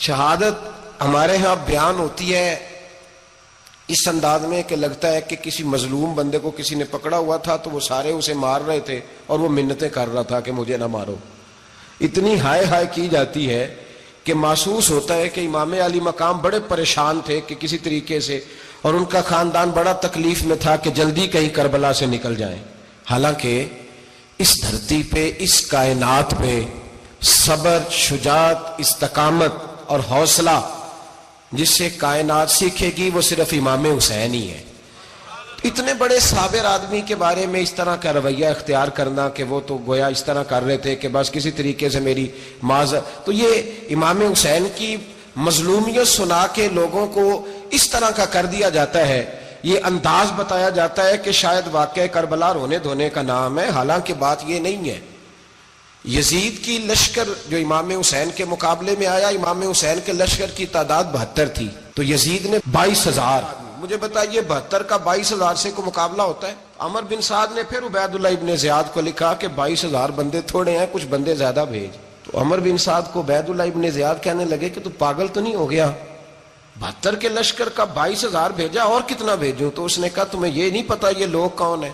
شہادت ہمارے ہاں بیان ہوتی ہے اس انداز میں کہ لگتا ہے کہ کسی مظلوم بندے کو کسی نے پکڑا ہوا تھا تو وہ سارے اسے مار رہے تھے اور وہ منتیں کر رہا تھا کہ مجھے نہ مارو. اتنی ہائے ہائے کی جاتی ہے کہ محسوس ہوتا ہے کہ امام علی مقام بڑے پریشان تھے کہ کسی طریقے سے، اور ان کا خاندان بڑا تکلیف میں تھا کہ جلدی کہیں کربلا سے نکل جائیں. حالانکہ اس دھرتی پہ، اس کائنات پہ صبر، شجاعت، استقامت اور حوصلہ جس سے کائنات سیکھے گی وہ صرف امام حسین ہی ہے. اتنے بڑے صابر آدمی کے بارے میں اس طرح کا رویہ اختیار کرنا کہ وہ تو گویا اس طرح کر رہے تھے کہ بس کسی طریقے سے میری تو یہ امام حسین کی مظلومیت سنا کے لوگوں کو اس طرح کا کر دیا جاتا ہے. یہ انداز بتایا جاتا ہے کہ شاید واقعہ کربلا رونے دھونے کا نام ہے، حالانکہ بات یہ نہیں ہے. یزید کی لشکر جو امام حسین کے مقابلے میں آیا، امام حسین کے لشکر کی تعداد 72 تھی تو یزید نے 22,000. مجھے بتائیے 72 کا 22,000 سے کو مقابلہ ہوتا ہے؟ عمر بن سعد نے پھر عبید اللہ ابن زیاد کو لکھا کہ 22,000 بندے تھوڑے ہیں، کچھ بندے زیادہ بھیج. تو عمر بن سعد کو عبید اللہ ابن زیاد کہنے لگے کہ تو پاگل تو نہیں ہو گیا، 72 کے لشکر کا 22,000 بھیجا، اور کتنا بھیجوں؟ تو اس نے کہا تمہیں یہ نہیں پتا یہ لوگ کون ہیں؟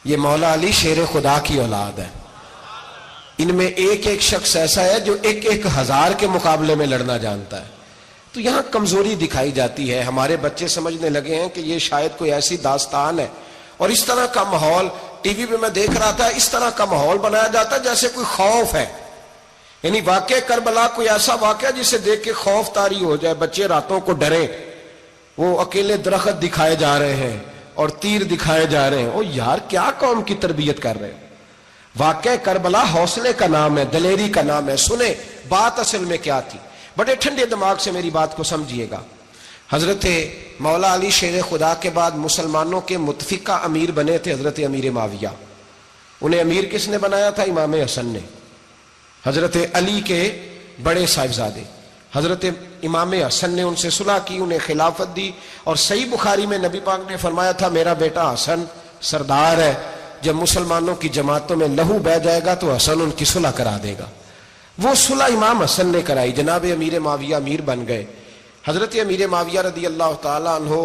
یہ مولا علی شیر خدا کی اولاد ہے. ان میں ایک ایک شخص ایسا ہے جو 1,000 کے مقابلے میں لڑنا جانتا ہے. تو یہاں کمزوری دکھائی جاتی ہے. ہمارے بچے سمجھنے لگے ہیں کہ یہ شاید کوئی ایسی داستان ہے، اور اس طرح کا ماحول ٹی وی پہ میں دیکھ رہا تھا، اس طرح کا ماحول بنایا جاتا ہے جیسے کوئی خوف ہے. یعنی واقع کربلا کوئی ایسا واقعہ جسے دیکھ کے خوف طاری ہو جائے، بچے راتوں کو ڈریں. وہ اکیلے درخت دکھائے جا رہے ہیں اور تیر دکھائے جا رہے ہیں. او یار کیا قوم کی تربیت کر رہے ہیں؟ واقع کربلا حوصلے کا نام ہے، دلیری کا نام ہے. سنیں بات اصل میں کیا تھی، بڑے ٹھنڈے دماغ سے میری بات کو سمجھیے گا. حضرت مولا علی شیر خدا کے بعد مسلمانوں کے متفقہ امیر بنے تھے حضرت امیر معاویہ. انہیں امیر کس نے بنایا تھا؟ امام حسن نے، حضرت علی کے بڑے صاحبزادے. حضرت امام حسن نے ان سے صلح کی، انہیں خلافت دی. اور صحیح بخاری میں نبی پاک نے فرمایا تھا میرا بیٹا حسن سردار ہے، جب مسلمانوں کی جماعتوں میں لہو بہ جائے گا تو حسن ان کی صلح کرا دے گا. وہ صلح امام حسن نے کرائی. جناب امیر معاویہ امیر بن گئے. حضرت امیر معاویہ رضی اللہ تعالیٰ عنہ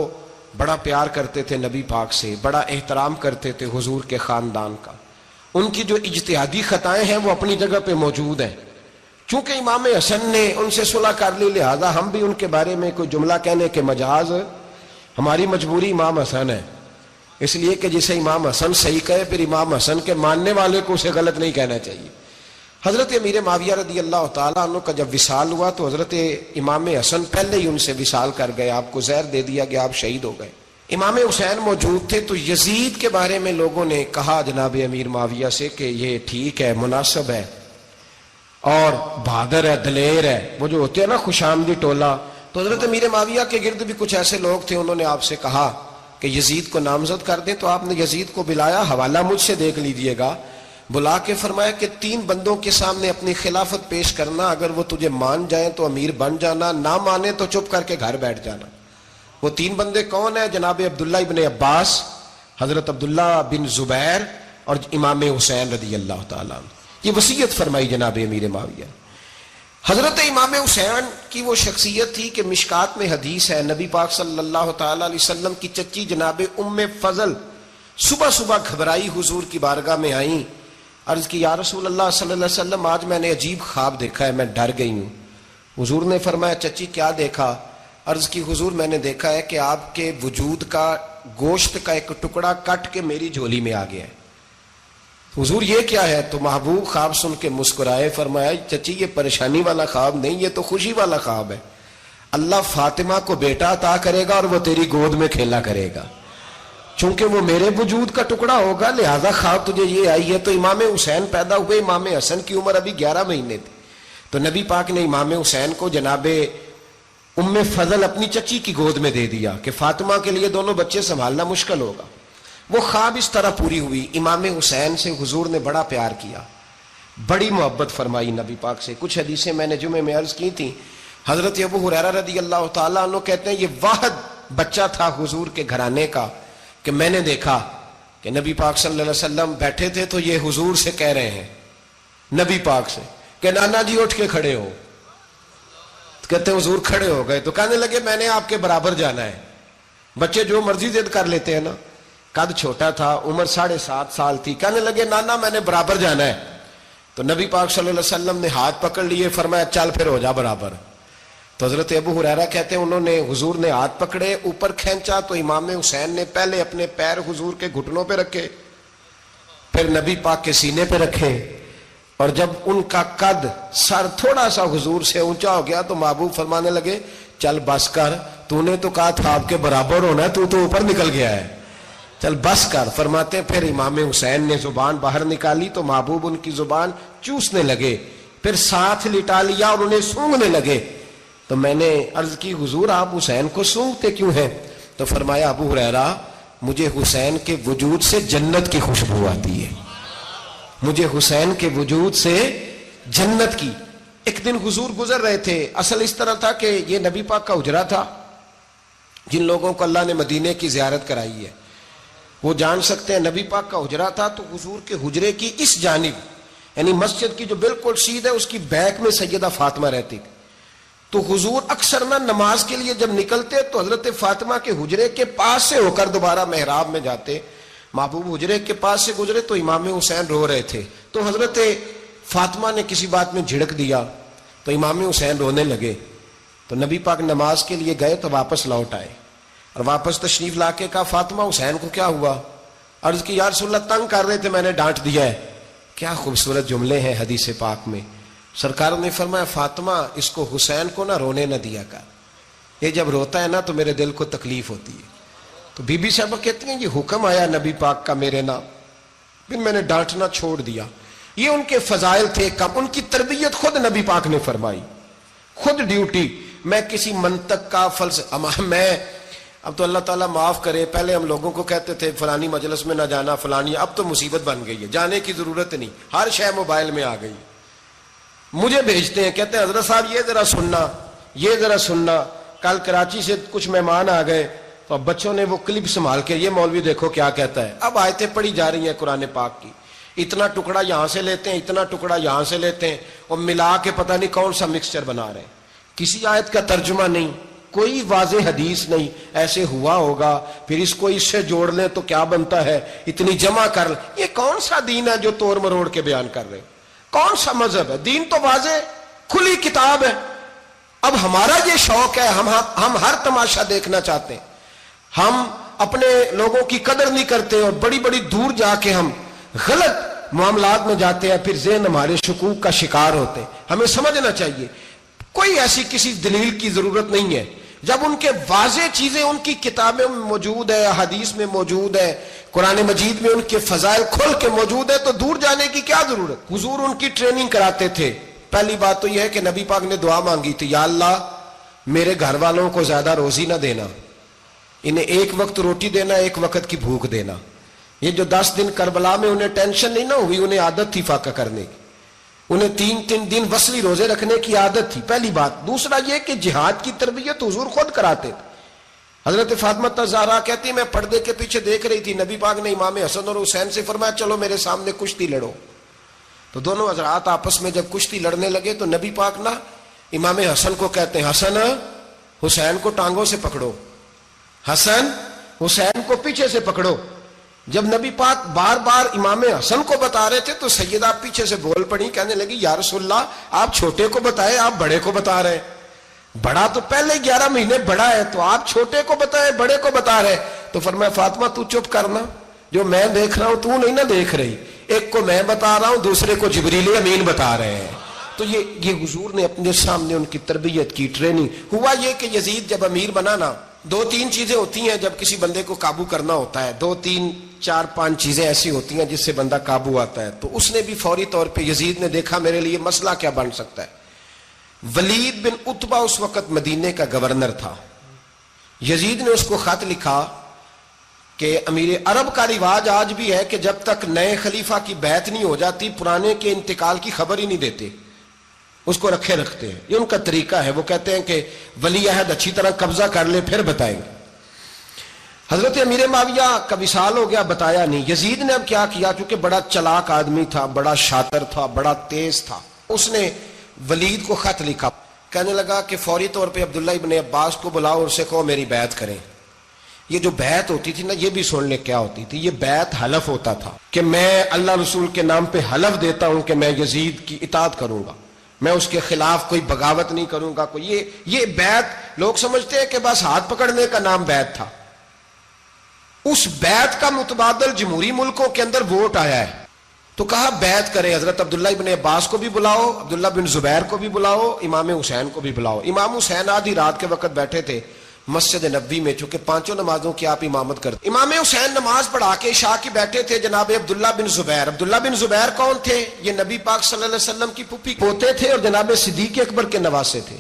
بڑا پیار کرتے تھے نبی پاک سے، بڑا احترام کرتے تھے حضور کے خاندان کا. ان کی جو اجتہادی خطائیں ہیں وہ اپنی جگہ پہ موجود ہیں. چونکہ امام حسن نے ان سے صلح کر لی، لہذا ہم بھی ان کے بارے میں کوئی جملہ کہنے کے مجاز، ہماری مجبوری امام حسن ہے. اس لیے کہ جسے امام حسن صحیح کہے پھر امام حسن کے ماننے والے کو اسے غلط نہیں کہنا چاہیے. حضرت امیر معاویہ رضی اللہ تعالیٰ عنہ کا جب وصال ہوا تو حضرت امام حسن پہلے ہی ان سے وصال کر گئے، آپ کو زہر دے دیا گیا، آپ شہید ہو گئے. امام حسین موجود تھے تو یزید کے بارے میں لوگوں نے کہا جناب امیر معاویہ سے کہ یہ ٹھیک ہے، مناسب ہے اور بہادر ہے، دلیر ہے، وہ جو ہوتے ہیں نا خوش آمدی ٹولہ. تو حضرت امیر معاویہ کے گرد بھی کچھ ایسے لوگ تھے، انہوں نے آپ سے کہا کہ یزید کو نامزد کر دیں. تو آپ نے یزید کو بلایا، حوالہ مجھ سے دیکھ لیجئے گا. بلا کے فرمایا کہ 3 بندوں کے سامنے اپنی خلافت پیش کرنا، اگر وہ تجھے مان جائیں تو امیر بن جانا، نہ مانے تو چپ کر کے گھر بیٹھ جانا. وہ 3 بندے کون ہیں؟ جناب عبداللہ ابن عباس، حضرت عبداللہ بن زبیر اور امام حسین رضی اللہ تعالیٰ عنہ. یہ وصیت فرمائی جناب امیر معاویہ. حضرت امام حسین کی وہ شخصیت تھی کہ مشکات میں حدیث ہے، نبی پاک صلی اللہ تعالیٰ علیہ وسلم کی چچی جناب ام فضل صبح صبح گھبرائی حضور کی بارگاہ میں آئیں. عرض کی یا رسول اللہ صلی اللہ علیہ وسلم آج میں نے عجیب خواب دیکھا ہے، میں ڈر گئی ہوں. حضور نے فرمایا چچی کیا دیکھا؟ عرض کی حضور میں نے دیکھا ہے کہ آپ کے وجود کا گوشت کا ایک ٹکڑا کٹ کے میری جھولی میں آ گیا ہے. حضور یہ کیا ہے؟ تو محبوب خواب سن کے مسکرائے، فرمایا چچی یہ پریشانی والا خواب نہیں، یہ تو خوشی والا خواب ہے. اللہ فاطمہ کو بیٹا عطا کرے گا اور وہ تیری گود میں کھیلا کرے گا. چونکہ وہ میرے وجود کا ٹکڑا ہوگا لہذا خواب تجھے یہ آئی ہے. تو امام حسین پیدا ہوئے، امام حسن کی عمر ابھی 11 مہینے تھی. تو نبی پاک نے امام حسین کو جناب ام فضل اپنی چچی کی گود میں دے دیا کہ فاطمہ کے لیے دونوں بچے سنبھالنا مشکل ہوگا. وہ خواب اس طرح پوری ہوئی. امام حسین سے حضور نے بڑا پیار کیا، بڑی محبت فرمائی نبی پاک سے. کچھ حدیثیں میں نے جمعے میں عرض کی تھیں. حضرت ابو ہریرہ رضی اللہ تعالیٰ عنہ کہتے ہیں یہ واحد بچہ تھا حضور کے گھرانے کا کہ میں نے دیکھا کہ نبی پاک صلی اللہ علیہ وسلم بیٹھے تھے تو یہ حضور سے کہہ رہے ہیں، نبی پاک سے کہ نانا جی اٹھ کے کھڑے ہو. کہتے ہیں حضور کھڑے ہو گئے تو کہنے لگے میں نے آپ کے برابر جانا ہے. بچے جو مرضی ضد کر لیتے ہیں نا. قد چھوٹا تھا, عمر 7.5 سال تھی. کہنے لگے نانا میں نے برابر جانا ہے. تو نبی پاک صلی اللہ علیہ وسلم نے ہاتھ پکڑ لیے, فرمایا چل پھر ہو جا برابر. تو حضرت ابو ہریرہ کہتے ہیں انہوں نے حضور نے ہاتھ پکڑے, اوپر کھینچا تو امام حسین نے پہلے اپنے پیر حضور کے گھٹنوں پہ رکھے, پھر نبی پاک کے سینے پہ رکھے, اور جب ان کا قد سر تھوڑا سا حضور سے اونچا ہو گیا تو محبوب فرمانے لگے چل بس کر, تو نے تو کہا تھا آپ کے برابر ہونا ہے, تو اوپر نکل گیا ہے, چل بس کر. فرماتے ہیں پھر امام حسین نے زبان باہر نکالی تو محبوب ان کی زبان چوسنے لگے, پھر ساتھ لٹا لیا اور انہیں سونگنے لگے. تو میں نے عرض کی حضور آپ حسین کو سونگتے کیوں ہیں؟ تو فرمایا ابو ہریرہ مجھے حسین کے وجود سے جنت کی خوشبو آتی ہے, مجھے حسین کے وجود سے جنت کی. ایک دن حضور گزر رہے تھے, اصل اس طرح تھا کہ یہ نبی پاک کا حجرہ تھا. جن لوگوں کو اللہ نے مدینے کی زیارت کرائی ہے وہ جان سکتے ہیں, نبی پاک کا حجرہ تھا تو حضور کے حجرے کی اس جانب یعنی مسجد کی جو بالکل سیدھ ہے اس کی بیک میں سیدہ فاطمہ رہتی. تو حضور اکثر نہ نماز کے لیے جب نکلتے تو حضرت فاطمہ کے حجرے کے پاس سے ہو کر دوبارہ محراب میں جاتے. محبوب حجرے کے پاس سے گزرے تو امام حسین رو رہے تھے, تو حضرت فاطمہ نے کسی بات میں جھڑک دیا تو امام حسین رونے لگے. تو نبی پاک نماز کے لیے گئے تو واپس لوٹ آئے, اور واپس تشریف لا کے کہا فاطمہ حسین کو کیا ہوا؟ عرض کی یا رسول اللہ تنگ کر رہے تھے میں نے ڈانٹ دیا ہے. کیا خوبصورت جملے ہیں حدیث پاک میں. سرکار نے فرمایا فاطمہ اس کو حسین کو نہ رونے نہ دیا کر, یہ جب روتا ہے نا تو میرے دل کو تکلیف ہوتی ہے. تو بی بی صاحبہ کہتی ہیں یہ حکم آیا نبی پاک کا میرے نام, پھر میں نے ڈانٹنا چھوڑ دیا. یہ ان کے فضائل تھے, کب ان کی تربیت خود نبی پاک نے فرمائی, خود ڈیوٹی. میں کسی منطق کا میں اب تو اللہ تعالیٰ معاف کرے, پہلے ہم لوگوں کو کہتے تھے فلانی مجلس میں نہ جانا فلانی, اب تو مصیبت بن گئی ہے, جانے کی ضرورت نہیں, ہر شے موبائل میں آ گئی. مجھے بھیجتے ہیں کہتے ہیں حضرت صاحب یہ ذرا سننا, یہ ذرا سننا. کل کراچی سے کچھ مہمان آ گئے تو اب بچوں نے وہ کلپ سنبھال کے یہ مولوی دیکھو کیا کہتا ہے. اب آیتیں پڑھی جا رہی ہیں قرآن پاک کی, اتنا ٹکڑا یہاں سے لیتے ہیں, اتنا ٹکڑا یہاں سے لیتے ہیں, اور ملا کے پتہ نہیں کون سا مکسچر بنا رہے ہیں. کسی آیت کا ترجمہ نہیں, کوئی واضح حدیث نہیں, ایسے ہوا ہوگا پھر اس کو اس سے جوڑ لیں تو کیا بنتا ہے, اتنی جمع کر لیں. یہ کون سا دین ہے جو توڑ مروڑ کے بیان کر رہے ہیں؟ کون سا مذہب ہے؟ دین تو واضح کھلی کتاب ہے. اب ہمارا یہ شوق ہے, ہم ہر تماشا دیکھنا چاہتے ہیں, ہم اپنے لوگوں کی قدر نہیں کرتے اور بڑی بڑی دور جا کے ہم غلط معاملات میں جاتے ہیں, پھر ذہن ہمارے شکوک کا شکار ہوتے ہیں. ہمیں سمجھنا چاہیے کوئی ایسی کسی دلیل کی ضرورت نہیں ہے. جب ان کے واضح چیزیں ان کی کتابیں میں موجود ہے, حدیث میں موجود ہے, قرآن مجید میں ان کے فضائل کھل کے موجود ہے, تو دور جانے کی کیا ضرورت. حضور ان کی ٹریننگ کراتے تھے. پہلی بات تو یہ ہے کہ نبی پاک نے دعا مانگی تھی, یا اللہ میرے گھر والوں کو زیادہ روزی نہ دینا, انہیں ایک وقت روٹی دینا, ایک وقت کی بھوک دینا. یہ جو 10 دن کربلا میں انہیں ٹینشن نہیں نہ ہوئی, انہیں عادت تھی فاقہ کرنے کی, انہیں 3 دن وصلی روزے رکھنے کی عادت تھی. پہلی بات. دوسرا یہ کہ جہاد کی تربیت حضور خود کراتے تھے. حضرت فاطمہ زہرا کہتی میں پردے کے پیچھے دیکھ رہی تھی, نبی پاک نے امام حسن اور حسین سے فرمایا چلو میرے سامنے کشتی لڑو. تو دونوں حضرات آپس میں جب کشتی لڑنے لگے تو نبی پاک نا امام حسن کو کہتے ہیں حسن حسین کو ٹانگوں سے پکڑو, حسن حسین کو پیچھے سے پکڑو. جب نبی پاک بار بار امام حسن کو بتا رہے تھے تو سیدہ پیچھے سے بول پڑی, کہنے لگی یا رسول اللہ آپ چھوٹے کو بتائے, آپ بڑے کو بتا رہے. بڑا تو پہلے 11 مہینے بڑا ہے, تو آپ چھوٹے کو بتائے بڑے کو بتا رہے. تو فرمایا فاطمہ تو چپ کرنا, جو میں دیکھ رہا ہوں تو نہیں نہ دیکھ رہی, ایک کو میں بتا رہا ہوں دوسرے کو جبریل امین بتا رہے ہیں. تو یہ حضور نے اپنے سامنے ان کی تربیت کی, ٹریننگ. ہوا یہ کہ یزید جب امیر بنا نا, 2-3 چیزیں ہوتی ہیں جب کسی بندے کو قابو کرنا ہوتا ہے, 2-3-4-5 چیزیں ایسی ہوتی ہیں جس سے بندہ قابو آتا ہے. تو اس نے بھی فوری طور پہ یزید نے دیکھا میرے لیے مسئلہ کیا بن سکتا ہے. ولید بن عتبہ اس وقت مدینے کا گورنر تھا. یزید نے اس کو خط لکھا کہ امیر عرب کا رواج آج بھی ہے کہ جب تک نئے خلیفہ کی بیعت نہیں ہو جاتی پرانے کے انتقال کی خبر ہی نہیں دیتے, اس کو رکھے رکھتے ہیں. یہ ان کا طریقہ ہے. وہ کہتے ہیں کہ ولی عہد اچھی طرح قبضہ کر لے پھر بتائیں گے. حضرت امیر معاویہ کا وصال ہو گیا, بتایا نہیں. یزید نے اب کیا کیا, چونکہ بڑا چلاک آدمی تھا, بڑا شاطر تھا, بڑا تیز تھا, اس نے ولید کو خط لکھا کہنے لگا کہ فوری طور پہ عبداللہ ابن عباس کو بلاؤ اور اسے کہو میری بیعت کریں. یہ جو بیعت ہوتی تھی نا، یہ بھی سن لے کیا ہوتی تھی. یہ بیعت حلف ہوتا تھا کہ میں اللہ رسول کے نام پہ حلف دیتا ہوں کہ میں یزید کی اطاعت کروں گا، میں اس کے خلاف کوئی بغاوت نہیں کروں گا. کوئی یہ بیعت لوگ سمجھتے ہیں کہ بس ہاتھ پکڑنے کا نام بیعت تھا. اس بیعت کا متبادل جمہوری ملکوں کے اندر ووٹ آیا ہے، تو کہا بیعت کرے. حضرت عبداللہ ابن عباس کو بھی بلاؤ، عبداللہ بن زبیر کو بھی بلاؤ، امام حسین کو بھی بلاؤ. امام حسین آدھی رات کے وقت بیٹھے تھے مسجد نبوی میں، چونکہ پانچوں نمازوں کی آپ امامت کرتے. امام حسین نماز پڑھا کے عشاء کی بیٹھے تھے. جناب عبداللہ بن زبیر، عبداللہ بن زبیر کون تھے؟ یہ نبی پاک صلی اللہ علیہ وسلم کی پھوپھی پوتے تھے اور جناب صدیق اکبر کے نواسے تھے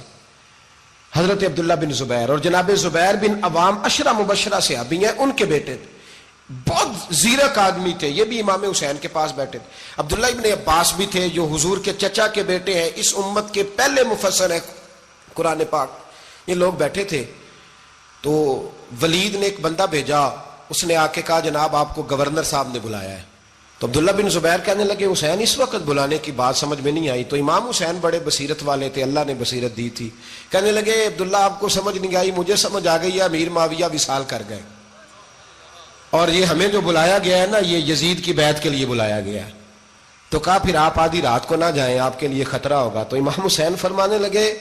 حضرت عبداللہ بن زبیر. اور جناب زبیر بن عوام عشرہ مبشرہ صحابی ہیں، ان کے بیٹے تھے. بہت زیرک آدمی تھے، یہ بھی امام حسین کے پاس بیٹھے تھے. عبداللہ ابن عباس بھی تھے جو حضور کے چچا کے بیٹے ہیں، اس امت کے پہلے مفسر ہیں قرآن پاک. یہ لوگ بیٹھے تھے. تو ولید نے ایک بندہ بھیجا، اس نے آ کے کہا جناب آپ کو گورنر صاحب نے بلایا ہے. تو عبداللہ بن زبیر کہنے لگے حسین اس وقت بلانے کی بات سمجھ میں نہیں آئی. تو امام حسین بڑے بصیرت والے تھے، اللہ نے بصیرت دی تھی. کہنے لگے عبداللہ آپ کو سمجھ نہیں آئی، مجھے سمجھ آ گئی ہے، امیر معاویہ وصال کر گئے اور یہ ہمیں جو بلایا گیا ہے نا، یہ یزید کی بیعت کے لیے بلایا گیا ہے. تو کہا پھر آپ آدھی رات کو نہ جائیں، آپ کے لیے خطرہ ہوگا. تو امام حسین فرمانے لگے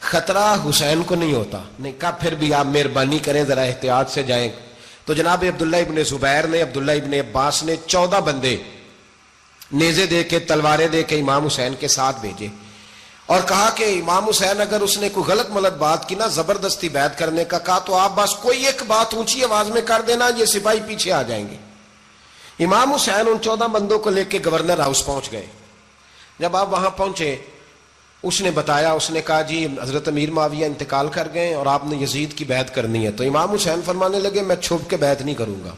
خطرہ حسین کو نہیں ہوتا. نہیں کہا پھر بھی آپ مہربانی کریں ذرا احتیاط سے جائیں. تو جناب عبداللہ ابن زبیر نے، عبداللہ ابن عباس نے 14 بندے نیزے دے کے، تلواریں دے کے امام حسین کے ساتھ بھیجے اور کہا کہ امام حسین اگر اس نے کوئی غلط ملت بات کی نا، زبردستی بیعت کرنے کا کہا، تو آپ بس کوئی ایک بات اونچی آواز میں کر دینا، یہ سپاہی پیچھے آ جائیں گے. امام حسین ان 14 بندوں کو لے کے گورنر ہاؤس پہنچ گئے. جب آپ وہاں پہنچے اس نے بتایا، اس نے کہا جی حضرت امیر معاویہ انتقال کر گئے اور آپ نے یزید کی بیعت کرنی ہے. تو امام حسین فرمانے لگے میں چھپ کے بیعت نہیں کروں گا.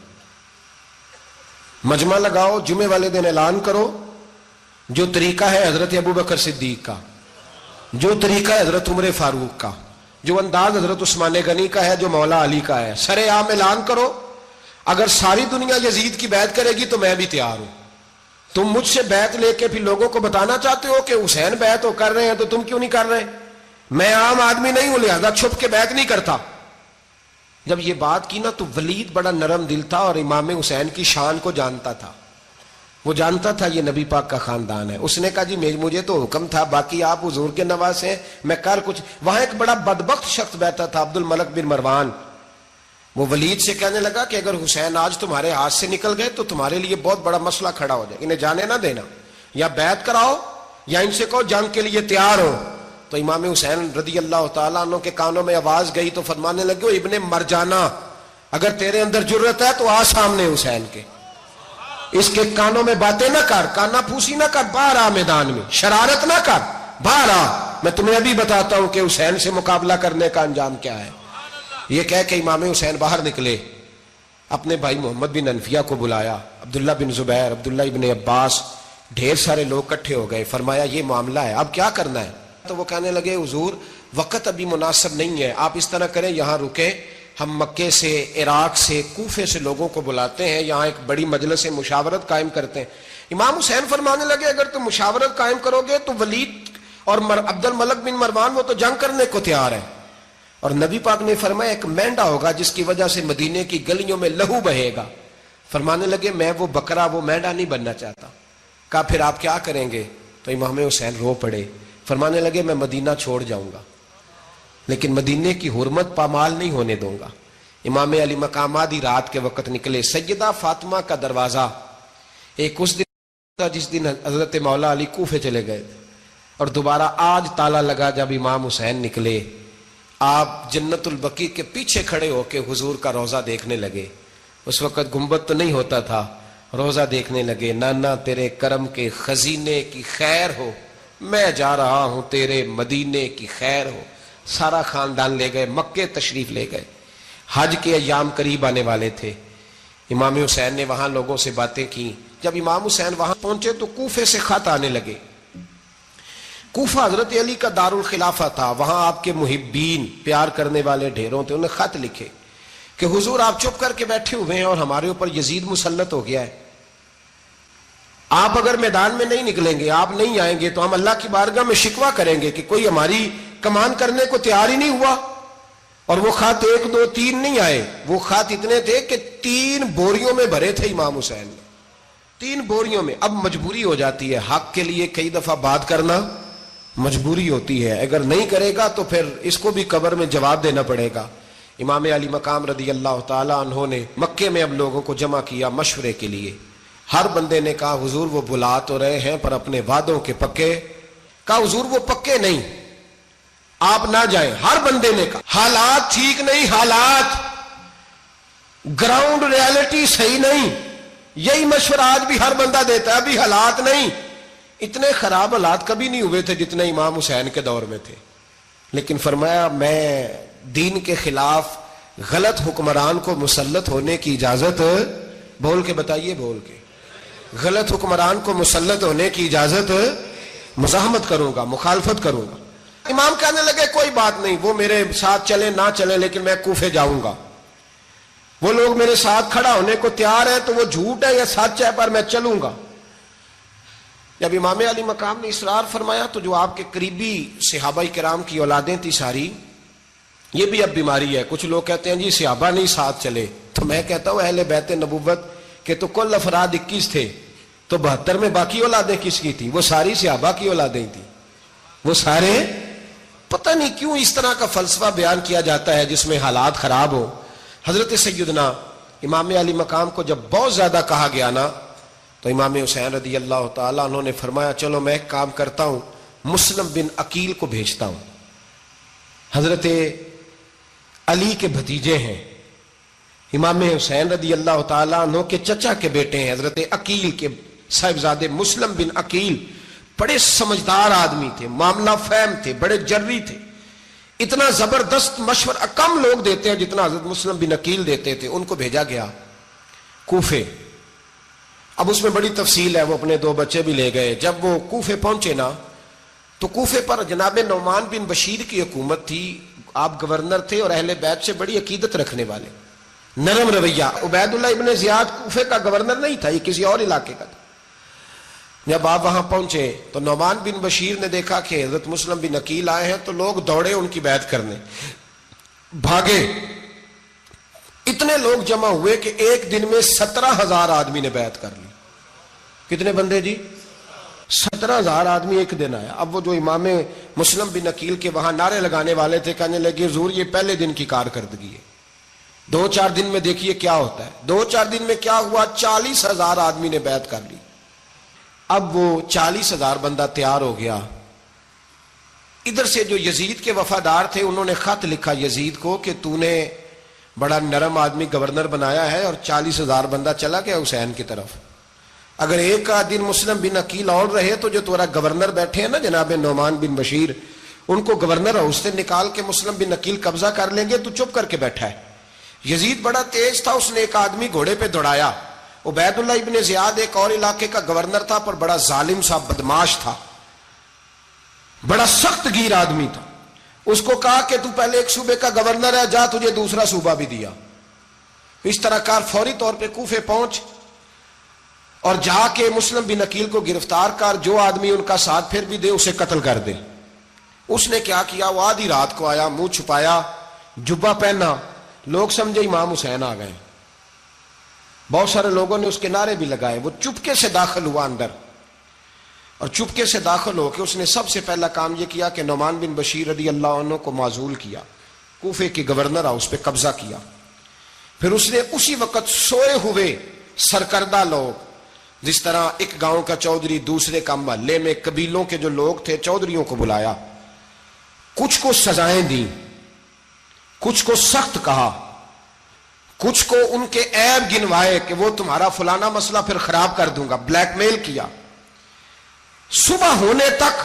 مجمع لگاؤ، جمعے والے دن اعلان کرو، جو طریقہ ہے حضرت ابو بکر صدیق کا، جو طریقہ ہے حضرت عمر فاروق کا، جو انداز حضرت عثمان غنی کا ہے، جو مولا علی کا ہے، سر عام اعلان کرو. اگر ساری دنیا یزید کی بیعت کرے گی تو میں بھی تیار ہوں. تم مجھ سے بیعت لے کے پھر لوگوں کو بتانا چاہتے ہو کہ حسین بیعت ہو کر رہے ہیں تو تم کیوں نہیں کر رہے؟ میں عام آدمی نہیں ہوں، لہذا چھپ کے بیعت نہیں کرتا. جب یہ بات کی نا تو ولید بڑا نرم دل تھا اور امام حسین کی شان کو جانتا تھا. وہ جانتا تھا یہ نبی پاک کا خاندان ہے. اس نے کہا جی مجھے تو حکم تھا، باقی آپ حضور کے نواز ہیں، میں کر کچھ. وہاں ایک بڑا بدبخت شخص بیٹھا تھا، عبد الملک بن مروان. وہ ولید سے کہنے لگا کہ اگر حسین آج تمہارے ہاتھ سے نکل گئے تو تمہارے لیے بہت بڑا مسئلہ کھڑا ہو جائے. انہیں جانے نہ دینا، یا بیعت کراؤ یا ان سے کہو جنگ کے لیے تیار ہو. تو امام حسین رضی اللہ تعالیٰ عنہ کے کانوں میں آواز گئی تو فرمانے لگے ابن مرجانہ، اگر تیرے اندر جرت ہے تو آ سامنے حسین کے، اس کے کانوں میں باتیں نہ کر، کانا پھوسی نہ کر، باہر آ میدان میں، شرارت نہ کر، باہر آ. میں تمہیں ابھی بتاتا ہوں کہ حسین سے مقابلہ کرنے کا انجام کیا ہے. یہ کہہ کہ امام حسین باہر نکلے، اپنے بھائی محمد بن انفیہ کو بلایا، عبداللہ بن زبیر، عبداللہ ابن عباس، ڈھیر سارے لوگ اکٹھے ہو گئے. فرمایا یہ معاملہ ہے، اب کیا کرنا ہے؟ تو وہ کہنے لگے حضور وقت ابھی مناسب نہیں ہے، آپ اس طرح کریں یہاں رکیں، ہم مکے سے، عراق سے، کوفے سے لوگوں کو بلاتے ہیں، یہاں ایک بڑی مجلس مشاورت قائم کرتے ہیں. امام حسین فرمانے لگے اگر تم مشاورت قائم کرو گے تو ولید اور عبد الملک بن مروان وہ تو جنگ کرنے کو تیار ہے، اور نبی پاک نے فرمایا ایک مینڈا ہوگا جس کی وجہ سے مدینے کی گلیوں میں لہو بہے گا. فرمانے لگے میں وہ بکرا، وہ مینڈا نہیں بننا چاہتا. کہا پھر آپ کیا کریں گے؟ تو امام حسین رو پڑے، فرمانے لگے میں مدینہ چھوڑ جاؤں گا لیکن مدینے کی حرمت پامال نہیں ہونے دوں گا. امام علی مقام آدھی رات کے وقت نکلے. سیدہ فاطمہ کا دروازہ ایک اس دن تھا جس دن حضرت مولا علی کوفے چلے گئے اور دوبارہ آج تالا لگا جب امام حسین نکلے. آپ جنت البقیع کے پیچھے کھڑے ہو کے حضور کا روضہ دیکھنے لگے. اس وقت گنبد تو نہیں ہوتا تھا، روضہ دیکھنے لگے. نانا تیرے کرم کے خزینے کی خیر ہو، میں جا رہا ہوں تیرے مدینے کی خیر ہو. سارا خاندان لے گئے، مکے تشریف لے گئے. حج کے ایام قریب آنے والے تھے. امام حسین نے وہاں لوگوں سے باتیں کی. جب امام حسین وہاں پہنچے تو کوفے سے خط آنے لگے. کوفہ حضرت علی کا دار الخلافہ تھا، وہاں آپ کے محبین، پیار کرنے والے ڈھیروں تھے. انہیں خط لکھے کہ حضور آپ چپ کر کے بیٹھے ہوئے ہیں اور ہمارے اوپر یزید مسلط ہو گیا ہے. آپ اگر میدان میں نہیں نکلیں گے، آپ نہیں آئیں گے تو ہم اللہ کی بارگاہ میں شکوہ کریں گے کہ کوئی ہماری کمان کرنے کو تیار ہی نہیں ہوا. اور وہ خط 1 2 3 نہیں آئے, وہ خط اتنے تھے کہ 3 بوریوں میں بھرے تھے امام حسین نے, 3 بوریوں میں. اب مجبوری ہو جاتی ہے, حق کے لیے کئی دفعہ بات کرنا مجبوری ہوتی ہے, اگر نہیں کرے گا تو پھر اس کو بھی قبر میں جواب دینا پڑے گا. امام علی مقام رضی اللہ تعالی عنہ نے مکے میں اب لوگوں کو جمع کیا مشورے کے لیے. ہر بندے نے کہا حضور وہ بلا تو رہے ہیں پر اپنے وعدوں کے پکے. کہا حضور وہ پکے نہیں, آپ نہ جائیں. ہر بندے نے کہا حالات ٹھیک نہیں, حالات گراؤنڈ ریالٹی صحیح نہیں. یہی مشورہ آج بھی ہر بندہ دیتا ہے, ابھی حالات نہیں. اتنے خراب حالات کبھی نہیں ہوئے تھے جتنے امام حسین کے دور میں تھے. لیکن فرمایا میں دین کے خلاف غلط حکمران کو مسلط ہونے کی اجازت, بول کے بتائیے, بول کے, غلط حکمران کو مسلط ہونے کی اجازت, مزاحمت کروں گا, مخالفت کروں گا. امام کہنے لگے کوئی بات نہیں, وہ میرے ساتھ چلے نہ چلے لیکن میں کوفے جاؤں گا. وہ لوگ میرے ساتھ کھڑا ہونے کو تیار ہے تو وہ جھوٹ ہے یا سچ ہے پر میں چلوں گا. جب امام علی مقام نے اصرار فرمایا تو جو آپ کے قریبی صحابہ کرام کی اولادیں تھی ساری, یہ بھی اب بیماری ہے. کچھ لوگ کہتے ہیں جی صحابہ نہیں ساتھ چلے, تو میں کہتا ہوں اہل بیت نبوت کے تو کل افراد 21 تھے, تو 72 میں باقی اولادیں کس کی تھی؟ وہ ساری صحابہ کی اولادیں تھیں. وہ سارے, پتہ نہیں کیوں اس طرح کا فلسفہ بیان کیا جاتا ہے جس میں حالات خراب ہو. حضرت سیدنا امام علی مقام کو جب بہت زیادہ کہا گیا نا, تو امام حسین رضی اللہ تعالیٰ عنہ نے فرمایا چلو میں ایک کام کرتا ہوں, مسلم بن عقیل کو بھیجتا ہوں. حضرت علی کے بھتیجے ہیں, امام حسین رضی اللہ تعالیٰ عنہ کے چچا کے بیٹے ہیں, حضرت عقیل کے صاحبزادے مسلم بن عقیل. بڑے سمجھدار آدمی تھے, معاملہ فہم تھے, بڑے جری تھے. اتنا زبردست مشورہ کم لوگ دیتے ہیں جتنا حضرت مسلم بن عقیل دیتے تھے. ان کو بھیجا گیا کوفے. اب اس میں بڑی تفصیل ہے, وہ اپنے 2 بچے بھی لے گئے. جب وہ کوفے پہنچے نا, تو کوفے پر جناب نعمان بن بشیر کی حکومت تھی. آپ گورنر تھے اور اہل بیت سے بڑی عقیدت رکھنے والے, نرم رویہ. عبید اللہ ابن زیاد کوفے کا گورنر نہیں تھا, یہ کسی اور علاقے کا تھا. جب آپ وہاں پہنچے تو نعمان بن بشیر نے دیکھا کہ حضرت مسلم بن عقیل آئے ہیں, تو لوگ دوڑے ان کی بیعت کرنے, بھاگے. اتنے لوگ جمع ہوئے کہ ایک دن میں 17,000 آدمی نے بیعت کر لی. کتنے بندے جی؟ 17,000 آدمی ایک دن آیا. اب وہ جو امام مسلم بن عقیل کے وہاں نعرے لگانے والے تھے, کہنے لگے حضور یہ پہلے دن کی کارکردگی ہے, 2-4 دن میں دیکھیے کیا ہوتا ہے. 2-4 دن میں کیا ہوا, 40,000 آدمی نے بیعت کر لی. اب وہ 40,000 بندہ تیار ہو گیا. ادھر سے جو یزید کے وفادار تھے انہوں نے خط لکھا یزید کو کہ تو نے بڑا نرم آدمی گورنر بنایا ہے اور 40,000 بندہ چلا گیا حسین کی طرف. اگر ایک دن مسلم بن عقیل اور رہے تو جو تمہارا گورنر بیٹھے ہیں نا جناب نعمان بن بشیر, ان کو گورنر ہاؤس سے نکال کے مسلم بن عقیل قبضہ کر لیں گے. تو چپ کر کے بیٹھا ہے. یزید بڑا تیز تھا, اس نے ایک آدمی گھوڑے پہ دوڑایا. عبید اللہ ابن زیاد ایک اور علاقے کا گورنر تھا, پر بڑا ظالم سا بدماش تھا, بڑا سخت گیر آدمی تھا. اس کو کہا کہ تو پہلے ایک صوبے کا گورنر ہے, جا تجھے دوسرا صوبہ بھی دیا. اس طرح کار فوری طور پہ کوفے پہنچ اور جا کے مسلم بن عقیل کو گرفتار کر, جو آدمی ان کا ساتھ پھر بھی دے اسے قتل کر دے. اس نے کیا کیا, وہ آدھی رات کو آیا, منہ چھپایا, جبہ پہنا, لوگ سمجھے امام حسین آ گئے. بہت سارے لوگوں نے اس کے نعرے بھی لگائے. وہ چپکے سے داخل ہوا اندر, اور چپکے سے داخل ہو کے اس نے سب سے پہلا کام یہ کیا کہ نعمان بن بشیر رضی اللہ عنہ کو معزول کیا, کوفے کے گورنر اس پہ قبضہ کیا. پھر اس نے اسی وقت سوئے ہوئے سرکردہ لوگ, جس طرح ایک گاؤں کا چودھری دوسرے کا محلے میں قبیلوں کے جو لوگ تھے چودھریوں کو بلایا, کچھ کو سزائیں دیں, کچھ کو سخت کہا, کچھ کو ان کے عیب گنوائے کہ وہ تمہارا فلانا مسئلہ پھر خراب کر دوں گا, بلیک میل کیا. صبح ہونے تک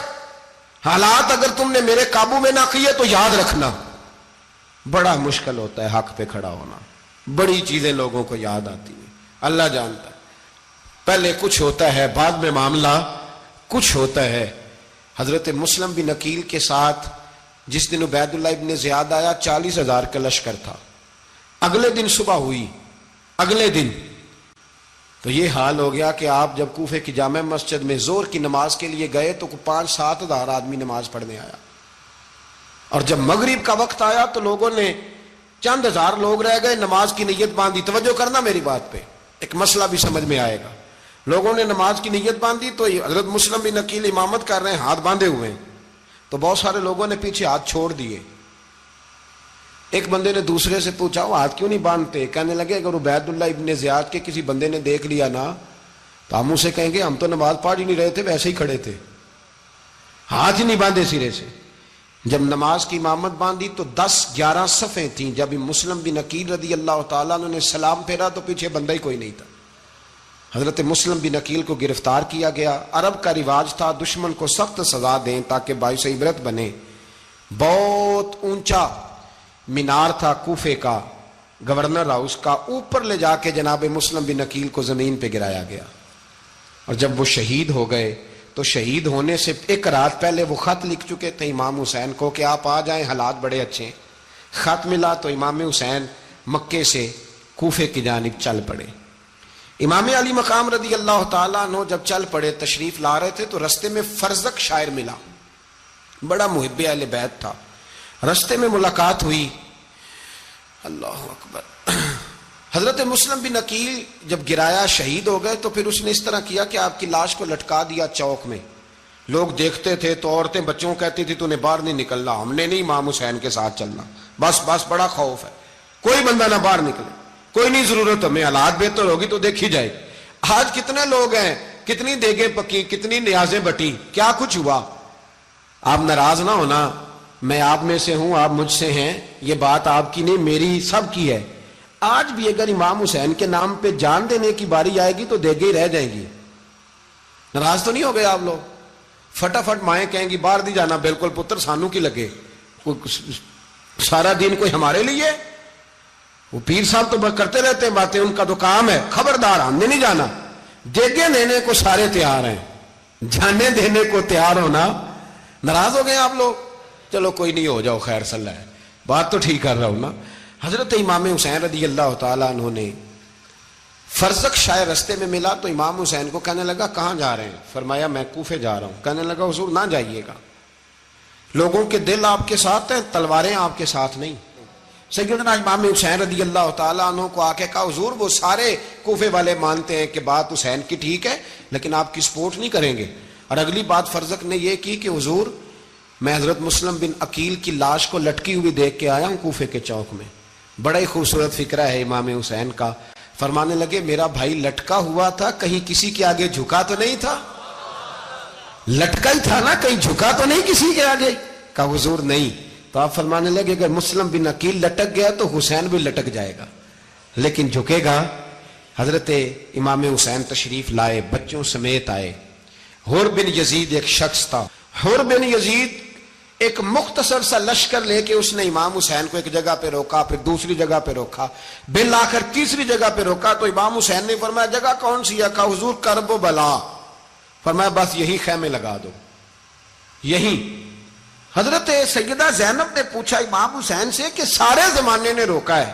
حالات اگر تم نے میرے قابو میں نہ کیے تو یاد رکھنا بڑا مشکل ہوتا ہے حق پہ کھڑا ہونا. بڑی چیزیں لوگوں کو یاد آتی ہیں, اللہ جانتا ہے. پہلے کچھ ہوتا ہے, بعد میں معاملہ کچھ ہوتا ہے. حضرت مسلم بن عقیل کے ساتھ جس دن عبید اللہ ابن زیاد آیا 40,000 کا لشکر تھا. اگلے دن صبح ہوئی, اگلے دن تو یہ حال ہو گیا کہ آپ جب کوفے کی جامع مسجد میں زور کی نماز کے لیے گئے تو 5-7 ہزار آدمی نماز پڑھنے آیا. اور جب مغرب کا وقت آیا تو لوگوں نے چند ہزار لوگ رہ گئے, نماز کی نیت باندھی. توجہ کرنا میری بات پہ, ایک مسئلہ بھی سمجھ میں آئے گا. لوگوں نے نماز کی نیت باندھی تو حضرت مسلم بن عقیل امامت کر رہے ہیں, ہاتھ باندھے ہوئے ہیں. تو بہت سارے لوگوں نے پیچھے ہاتھ چھوڑ دیے. ایک بندے نے دوسرے سے پوچھا وہ ہاتھ کیوں نہیں باندھتے؟ کہنے لگے اگر عبید اللہ ابن زیاد کے کسی بندے نے دیکھ لیا نا تو ہم اسے کہیں گے ہم تو نماز پڑھ ہی نہیں رہے تھے, ویسے ہی کھڑے تھے, ہاتھ ہی نہیں باندھے سرے سے. جب نماز کی امامت باندھی تو 10-11 صفیں تھیں. جب مسلم بن عقیل رضی اللہ تعالیٰ عنہ نے سلام پھیرا تو پیچھے بندہ ہی کوئی نہیں تھا. حضرت مسلم بن عقیل کو گرفتار کیا گیا. عرب کا رواج تھا دشمن کو سخت سزا دیں تاکہ باعث عبرت بنے. بہت اونچا مینار تھا کوفے کا, گورنر ہاؤس کا, اوپر لے جا کے جناب مسلم بن عقیل کو زمین پہ گرایا گیا. اور جب وہ شہید ہو گئے تو شہید ہونے سے ایک رات پہلے وہ خط لکھ چکے تھے امام حسین کو کہ آپ آ جائیں, حالات بڑے اچھے ہیں. خط ملا تو امام حسین مکے سے کوفے کی جانب چل پڑے. امام علی مقام رضی اللہ تعالیٰ عنہ جب چل پڑے تشریف لا رہے تھے تو رستے میں فرزق شاعر ملا, بڑا محب اہل بیت تھا. رستے میں ملاقات ہوئی, اللہ اکبر. حضرت مسلم بن عقیل جب گرایا شہید ہو گئے تو پھر اس نے اس طرح کیا کہ آپ کی لاش کو لٹکا دیا چوک میں. لوگ دیکھتے تھے تو عورتیں بچوں کہتی تھی تو نے باہر نہیں نکلنا, ہم نے نہیں امام حسین کے ساتھ چلنا, بس بڑا خوف ہے, کوئی بندہ نہ باہر نکلے, کوئی نہیں ضرورت ہمیں, حالات بہتر ہوگی تو دیکھی جائے. آج کتنے لوگ ہیں, کتنی دیگیں پکی, کتنی نیازیں بٹی, کیا کچھ ہوا. آپ ناراض نہ ہونا, میں آپ میں سے ہوں, آپ مجھ سے ہیں, یہ بات آپ کی نہیں میری سب کی ہے. آج بھی اگر امام حسین کے نام پہ جان دینے کی باری آئے گی تو دیگے ہی رہ جائیں گی. ناراض تو نہیں ہو گئے آپ لوگ؟ فٹافٹ مائیں کہیں گی باہر دی جانا, بالکل پتر سانو کی لگے, سارا دن کوئی ہمارے لیے. وہ پیر صاحب تو کرتے رہتے ہیں باتیں, ان کا تو کام ہے, خبردار ہم نے نہیں جانا. دیگے دینے کو سارے تیار ہیں, جانے دینے کو تیار ہونا. ناراض ہو گئے آپ لوگ؟ چلو کوئی نہیں, ہو جاؤ, خیر صلی اللہ ہے, بات تو ٹھیک کر رہا ہوں نا. حضرت امام حسین رضی اللہ تعالیٰ عنہ نے فرزق شاعر رستے میں ملا تو امام حسین کو کہنے لگا کہاں جا رہے ہیں؟ فرمایا میں کوفے جا رہا ہوں. کہنے لگا حضور نہ جائیے گا, لوگوں کے دل آپ کے ساتھ ہیں, تلواریں آپ کے ساتھ نہیں. سیدنا امام حسین رضی اللہ تعالیٰ عنہ کو آ کے کہا حضور وہ سارے کوفے والے مانتے ہیں کہ بات حسین کی ٹھیک ہے لیکن آپ کی سپورٹ نہیں کریں گے. اور اگلی بات فرزق نے یہ کی کہ حضور میں حضرت مسلم بن عقیل کی لاش کو لٹکی ہوئی دیکھ کے آیا ہوں کوفے کے چوک میں. بڑا ہی خوبصورت فکرہ ہے امام حسین کا. فرمانے لگے میرا بھائی لٹکا ہوا تھا, کہیں کسی کے آگے جھکا تو نہیں تھا؟ لٹکا ہی تھا نا, کہیں جھکا تو نہیں کسی کے آگے؟ کہا حضور نہیں. تو آپ فرمانے لگے اگر مسلم بن عقیل لٹک گیا تو حسین بھی لٹک جائے گا, لیکن جھکے گا. حضرت امام حسین تشریف لائے, بچوں سمیت آئے. حر بن یزید ایک شخص تھا. حر بن یزید ایک مختصر سا لشکر لے کے اس نے امام حسین کو ایک جگہ پہ روکا, پھر دوسری جگہ پہ روکا, بالآخر تیسری جگہ پہ روکا. تو امام حسین نے فرمایا جگہ کون سی ہے؟ کہا حضور کرب و بلا. فرمایا بس یہی خیمے لگا دو, یہی. حضرت سیدہ زینب نے پوچھا امام حسین سے کہ سارے زمانے نے روکا ہے,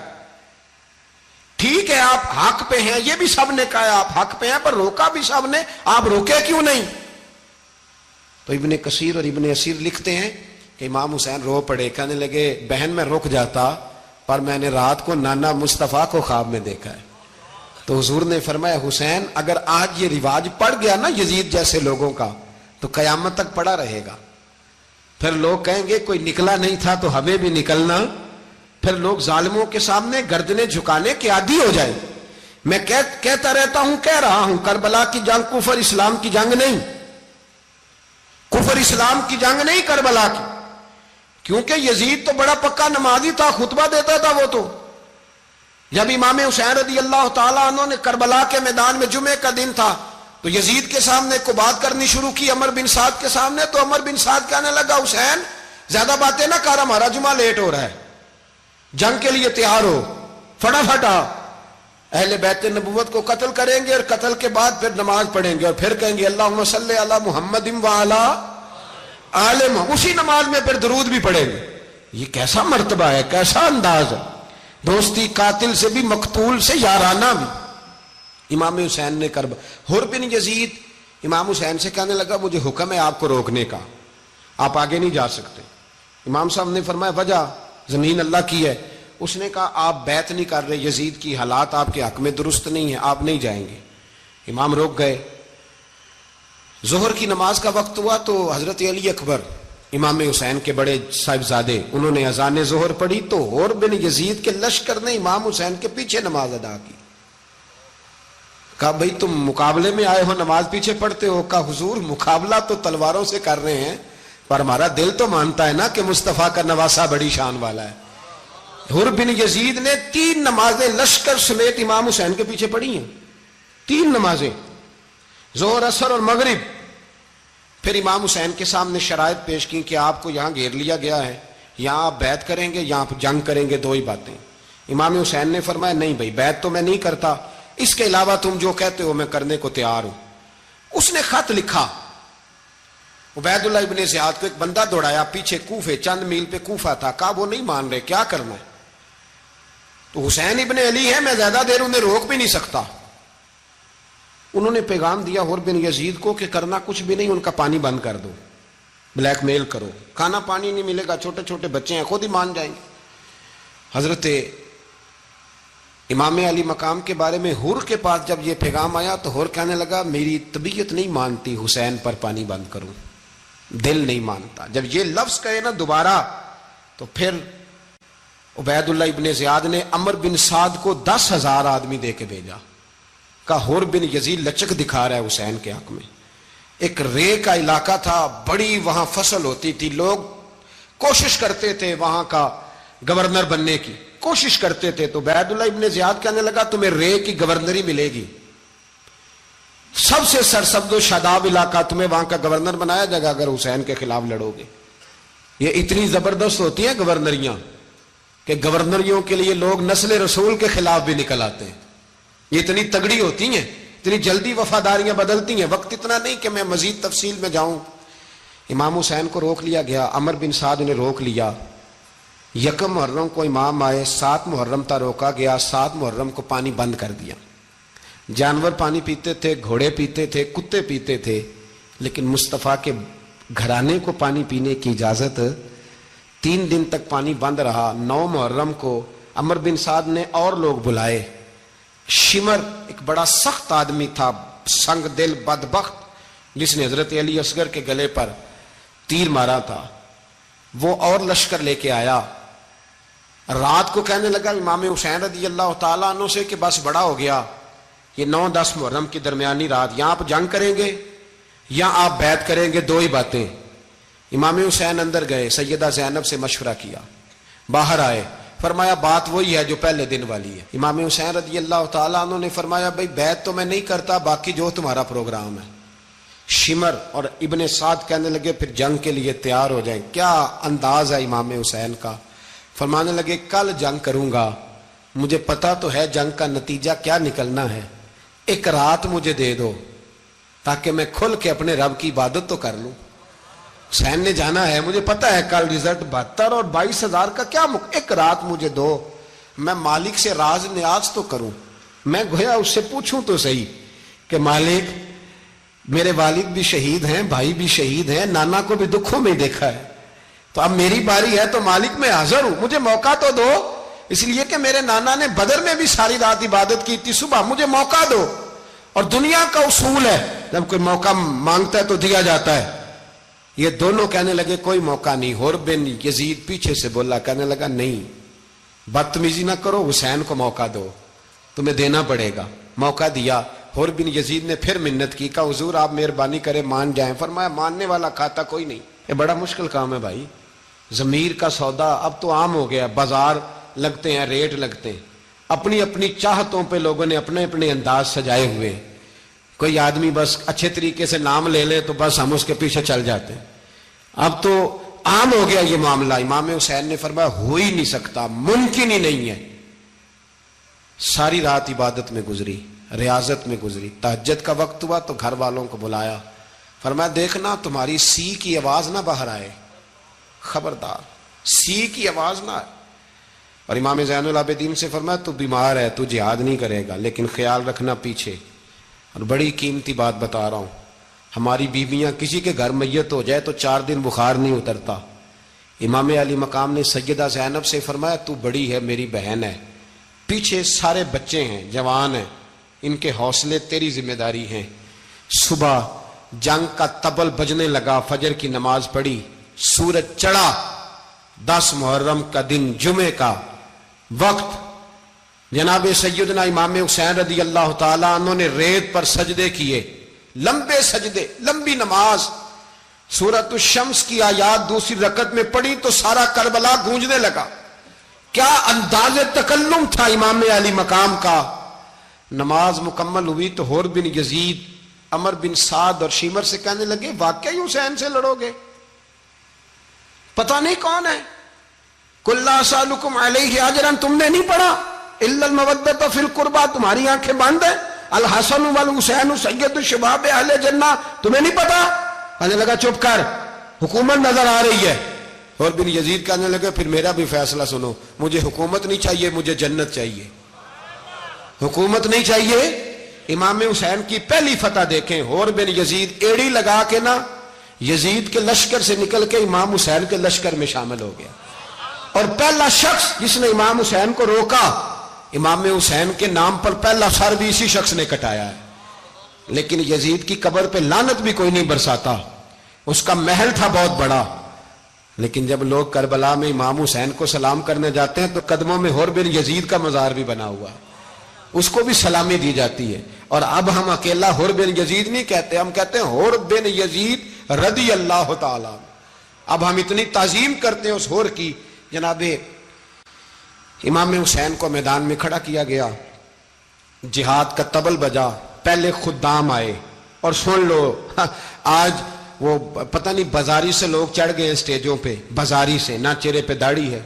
ٹھیک ہے آپ حق پہ ہیں, یہ بھی سب نے کہا آپ حق پہ ہیں, پر روکا بھی سب نے, آپ روکے کیوں نہیں؟ تو ابن کثیر اور ابن اسیر لکھتے ہیں کہ امام حسین رو پڑے, کہنے لگے بہن میں رک جاتا پر میں نے رات کو نانا مصطفیٰ کو خواب میں دیکھا ہے. تو حضور نے فرمایا حسین اگر آج یہ رواج پڑ گیا نا یزید جیسے لوگوں کا تو قیامت تک پڑا رہے گا. پھر لوگ کہیں گے کوئی نکلا نہیں تھا تو ہمیں بھی نکلنا. پھر لوگ ظالموں کے سامنے گردنیں جھکانے کے عادی ہو جائیں. میں کہتا رہتا ہوں, کہہ رہا ہوں, کربلا کی جنگ کفر اسلام کی جنگ نہیں, کفر اسلام کی جنگ نہیں کربلا کی. کیونکہ یزید تو بڑا پکا نمازی تھا, خطبہ دیتا تھا وہ تو. جب امام حسین رضی اللہ تعالیٰ عنہ نے کربلا کے میدان میں جمعے کا دن تھا تو یزید کے سامنے کو بات کرنی شروع کی, عمر بن سعد کے سامنے. تو عمر بن سعد کہنے لگا حسین زیادہ باتیں نہ کر, ہمارا جمعہ لیٹ ہو رہا ہے, جنگ کے لیے تیار ہو, فٹافٹ آ. اہل بیت نبوت کو قتل کریں گے اور قتل کے بعد پھر نماز پڑھیں گے اور پھر کہیں گے اللہم صلی علی محمد وعلی آل محمد, اسی نماز میں پھر درود بھی پڑھیں گے. یہ کیسا مرتبہ ہے, کیسا انداز ہے, دوستی قاتل سے بھی مقتول سے یارانہ بھی. امام حسین نے کرب. حر بن یزید امام حسین سے کہنے لگا مجھے حکم ہے آپ کو روکنے کا, آپ آگے نہیں جا سکتے. امام صاحب نے فرمایا وجہ زمین اللہ کی ہے. اس نے کہا آپ بیعت نہیں کر رہے, یزید کی حالات آپ کے حق میں درست نہیں ہیں, آپ نہیں جائیں گے. امام روک گئے. ظہر کی نماز کا وقت ہوا تو حضرت علی اکبر امام حسین کے بڑے صاحبزادے, انہوں نے اذان ظہر پڑھی تو حور بن یزید کے لشکر نے امام حسین کے پیچھے نماز ادا کی. کہا بھئی تم مقابلے میں آئے ہو, نماز پیچھے پڑھتے ہو؟ کہا حضور مقابلہ تو تلواروں سے کر رہے ہیں, پر ہمارا دل تو مانتا ہے نا کہ مصطفیٰ کا نواسہ بڑی شان والا ہے. حر بن یزید نے 3 نمازیں لشکر سمیت امام حسین کے پیچھے پڑھی ہیں, 3 نمازیں, ظہر اثر اور مغرب. پھر امام حسین کے سامنے شرائط پیش کی کہ آپ کو یہاں گھیر لیا گیا ہے, یہاں آپ بیعت کریں گے, یہاں آپ جنگ کریں گے, 2 ہی باتیں. امام حسین نے فرمایا نہیں بھائی بیعت تو میں نہیں کرتا, اس کے علاوہ تم جو کہتے ہو میں کرنے کو تیار ہوں. اس نے خط لکھا, عبید اللہ ابن زیاد کو ایک بندہ دوڑایا پیچھے کوفے, چند میل پہ کوفہ تھا. کہا وہ نہیں مان رہے, کیا کرنا ہے؟ تو حسین ابن علی ہے, میں زیادہ دیر انہیں روک بھی نہیں سکتا. انہوں نے پیغام دیا حر بن یزید کو کہ کرنا کچھ بھی نہیں, ان کا پانی بند کر دو, بلیک میل کرو, کھانا پانی نہیں ملے گا, چھوٹے چھوٹے بچے ہیں, خود ہی مان جائیں گے. حضرت امام علی مقام کے بارے میں حر کے پاس جب یہ پیغام آیا تو حر کہنے لگا میری طبیعت نہیں مانتی حسین پر پانی بند کروں, دل نہیں مانتا. جب یہ لفظ کہے نا دوبارہ تو پھر عبید اللہ ابن زیاد نے عمر بن سعد کو 10,000 آدمی دے کے بھیجا. کہا حر بن یزید لچک دکھا رہا ہے حسین کے حق میں. ایک رے کا علاقہ تھا, بڑی وہاں فصل ہوتی تھی, لوگ کوشش کرتے تھے وہاں کا گورنر بننے کی, کوشش کرتے تھے. تو عبید اللہ ابن زیاد کہنے لگا تمہیں رے کی گورنری ملے گی, سب سے سرسبز و شاداب علاقہ, تمہیں وہاں کا گورنر بنایا جائے گا اگر حسین کے خلاف لڑو گے. یہ اتنی زبردست ہوتی ہیں گورنریاں کہ گورنریوں کے لیے لوگ نسل رسول کے خلاف بھی نکل آتے ہیں. یہ اتنی تگڑی ہوتی ہیں, اتنی جلدی وفاداریاں بدلتی ہیں. وقت اتنا نہیں کہ میں مزید تفصیل میں جاؤں. امام حسین کو روک لیا گیا, عمر بن سعد نے روک لیا. 1 محرم کو امام آئے, 7 محرم تا روکا گیا, 7 محرم کو پانی بند کر دیا. جانور پانی پیتے تھے, گھوڑے پیتے تھے, کتے پیتے تھے, لیکن مصطفیٰ کے گھرانے کو پانی پینے کی اجازت. 3 دن تک پانی بند رہا. 9 محرم کو عمر بن سعد نے اور لوگ بلائے. شمر ایک بڑا سخت آدمی تھا, سنگ دل بدبخت, جس نے حضرت علی اصغر کے گلے پر تیر مارا تھا, وہ اور لشکر لے کے آیا. رات کو کہنے لگا امام حسین رضی اللہ تعالیٰ عنہ سے کہ بس بڑا ہو گیا, یہ 9-10 محرم کی درمیانی رات, یہاں آپ جنگ کریں گے یا آپ بیعت کریں گے, 2 ہی باتیں. امام حسین اندر گئے, سیدہ زینب سے مشورہ کیا, باہر آئے, فرمایا بات وہی ہے جو پہلے دن والی ہے. امام حسین رضی اللہ تعالیٰ عنہ نے فرمایا بھئی بیعت تو میں نہیں کرتا, باقی جو تمہارا پروگرام ہے. شمر اور ابن سعد کہنے لگے پھر جنگ کے لیے تیار ہو جائیں. کیا انداز ہے امام حسین کا. فرمانے لگے کل جنگ کروں گا, مجھے پتا تو ہے جنگ کا نتیجہ کیا نکلنا ہے, 1 رات مجھے دے دو تاکہ میں کھل کے اپنے رب کی عبادت تو کر لوں. حسین نے جانا ہے, مجھے پتا ہے کل رزلٹ 72 اور 22,000 کا کیا 1 رات مجھے دو, میں مالک سے راز نیاز تو کروں. میں گویا اس سے پوچھوں تو صحیح کہ مالک میرے والد بھی شہید ہیں, بھائی بھی شہید ہیں, نانا کو بھی دکھوں میں دیکھا ہے, تو اب میری باری ہے تو مالک میں حاضر ہوں, مجھے موقع تو دو. اس لیے کہ میرے نانا نے بدر میں بھی ساری رات عبادت کی تھی, صبح مجھے موقع دو. اور دنیا کا اصول ہے جب کوئی موقع مانگتا ہے تو دیا جاتا ہے. یہ دونوں کہنے لگے کوئی موقع نہیں. حر بن یزید پیچھے سے بولا, کہنے لگا نہیں بدتمیزی نہ کرو, حسین کو موقع دو, تمہیں دینا پڑے گا. موقع دیا. حر بن یزید نے پھر منت کی, کہا حضور آپ مہربانی کرے مان جائیں. فرمایا ماننے والا کھاتا کوئی نہیں. یہ بڑا مشکل کام ہے بھائی, ضمیر کا سودا اب تو عام ہو گیا, بازار لگتے ہیں, ریٹ لگتے ہیں, اپنی اپنی چاہتوں پہ لوگوں نے اپنے اپنے انداز سجائے ہوئے. کوئی آدمی بس اچھے طریقے سے نام لے لے تو بس ہم اس کے پیچھے چل جاتے ہیں. اب تو عام ہو گیا یہ معاملہ. امام حسین نے فرمایا ہو ہی نہیں سکتا, ممکن ہی نہیں ہے. ساری رات عبادت میں گزری, ریاضت میں گزری. تہجد کا وقت ہوا تو گھر والوں کو بلایا, فرمایا دیکھنا تمہاری سی کی آواز نہ باہر آئے, خبردار سی کی آواز نہ آئے. اور امام زین العابدین سے فرمایا تو بیمار ہے, تو جہاد نہیں کرے گا, لیکن خیال رکھنا پیچھے. اور بڑی قیمتی بات بتا رہا ہوں, ہماری بیویاں کسی کے گھر میت ہو جائے تو 4 دن بخار نہیں اترتا, امام علی مقام نے سیدہ زینب سے فرمایا تو بڑی ہے، میری بہن ہے، پیچھے سارے بچے ہیں، جوان ہیں، ان کے حوصلے تیری ذمہ داری ہیں۔ صبح جنگ کا طبل بجنے لگا، فجر کی نماز پڑھی، سورج چڑھا، 10 محرم کا دن، جمعے کا وقت، جناب سیدنا امام حسین رضی اللہ تعالیٰ عنہ نے ریت پر سجدے کیے، لمبے سجدے، لمبی نماز، سورۃ الشمس کی آیات دوسری رکعت میں پڑھی تو سارا کربلا گونجنے لگا۔ کیا انداز تکلم تھا امام علی مقام کا۔ نماز مکمل ہوئی تو حور بن یزید، عمر بن سعد اور شیمر سے کہنے لگے واقعی حسین سے لڑو گے؟ پتہ نہیں کون ہے۔ قل لا اسألکم علیہ اجرا، تم نے نہیں پڑھا؟ الا المودۃ فی القربى، تمہاری آنکھیں بند ہیں۔ الحسن والحسین سید الشباب اہل جنہ، تمہیں نہیں پتا؟ کہنے لگا چپ کر، حکومت نظر آ رہی ہے۔ اور بن یزید کہنے لگے پھر میرا بھی فیصلہ سنو، مجھے حکومت نہیں چاہیے، مجھے جنت چاہیے۔ حکومت نہیں چاہیے۔ امام حسین کی پہلی فتح دیکھیں، اور بن یزید ایڑی لگا کے نا یزید کے لشکر سے نکل کے امام حسین کے لشکر میں شامل ہو گیا، اور پہلا شخص جس نے امام حسین کو روکا، امام حسین کے نام پر پہلا سر بھی اسی شخص نے کٹایا ہے۔ لیکن یزید کی قبر پہ لعنت بھی کوئی نہیں برساتا، اس کا محل تھا بہت بڑا، لیکن جب لوگ کربلا میں امام حسین کو سلام کرنے جاتے ہیں تو قدموں میں حور بن یزید کا مزار بھی بنا ہوا ہے، اس کو بھی سلامی دی جاتی ہے۔ اور اب ہم اکیلا حور بن یزید نہیں کہتے، ہم کہتے ہیں حور بن یزید رضی اللہ تعالیٰ۔ اب ہم اتنی تعظیم کرتے ہیں اس حور کی۔ جناب امام حسین کو میدان میں کھڑا کیا گیا، جہاد کا طبل بجا، پہلے خدام آئے، اور سن لو آج وہ پتہ نہیں بازاری سے لوگ چڑھ گئے ہیں سٹیجوں پہ، بازاری سے، نہ چہرے پہ داڑھی ہے،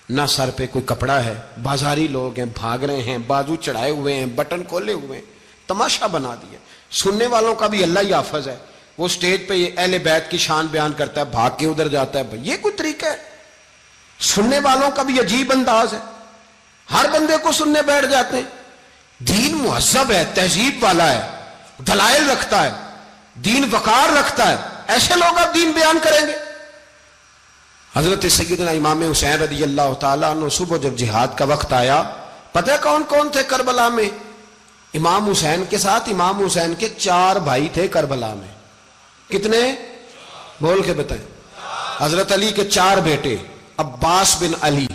نہ سر پہ کوئی کپڑا ہے، بازاری لوگ ہیں، بھاگ رہے ہیں، بازو چڑھائے ہوئے ہیں، بٹن کھولے ہوئے ہیں، تماشا بنا دیا۔ سننے والوں کا بھی اللہ ہی حافظ ہے، وہ سٹیج پہ یہ اہل بیت کی شان بیان کرتا ہے، بھاگ کے ادھر جاتا ہے، یہ کوئی طریقہ ہے؟ سننے والوں کا بھی عجیب انداز ہے، ہر بندے کو سننے بیٹھ جاتے ہیں۔ دین مہذب ہے، تہذیب والا ہے، دلائل رکھتا ہے، دین وقار رکھتا ہے، ایسے لوگ اب دین بیان کریں گے؟ حضرت سیدنا امام حسین رضی اللہ تعالیٰ عنہ صبح جب جہاد کا وقت آیا، پتہ ہے کون کون تھے کربلا میں؟ امام حسین کے ساتھ امام حسین کے 4 بھائی تھے کربلا میں۔ کتنے؟ بول کے بتائیں۔ حضرت علی کے 4 بیٹے، عباس بن علی،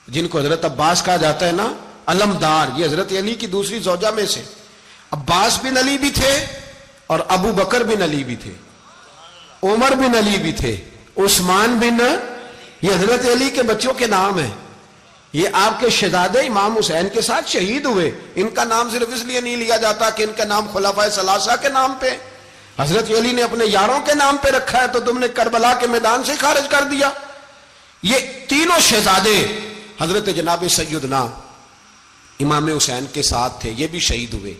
جن کو حضرت عباس کہا جاتا ہے نا، علمدار، یہ حضرت علی کی دوسری زوجہ میں سے۔ عباس بن علی بھی تھے، اور ابو بکر بن علی بھی تھے، عمر بن علی بھی تھے، عثمان بن، یہ حضرت علی کے بچوں کے نام ہیں۔ یہ آپ کے شہزادے امام حسین کے ساتھ شہید ہوئے، ان کا نام صرف اس لیے نہیں لیا جاتا کہ ان کا نام خلفائے ثلاثہ کے نام پہ، حضرت علی نے اپنے یاروں کے نام پہ رکھا ہے، تو تم نے کربلا کے میدان سے خارج کر دیا۔ یہ تینوں شہزادے حضرت جناب سیدنا امام حسین کے ساتھ تھے، یہ بھی شہید ہوئے۔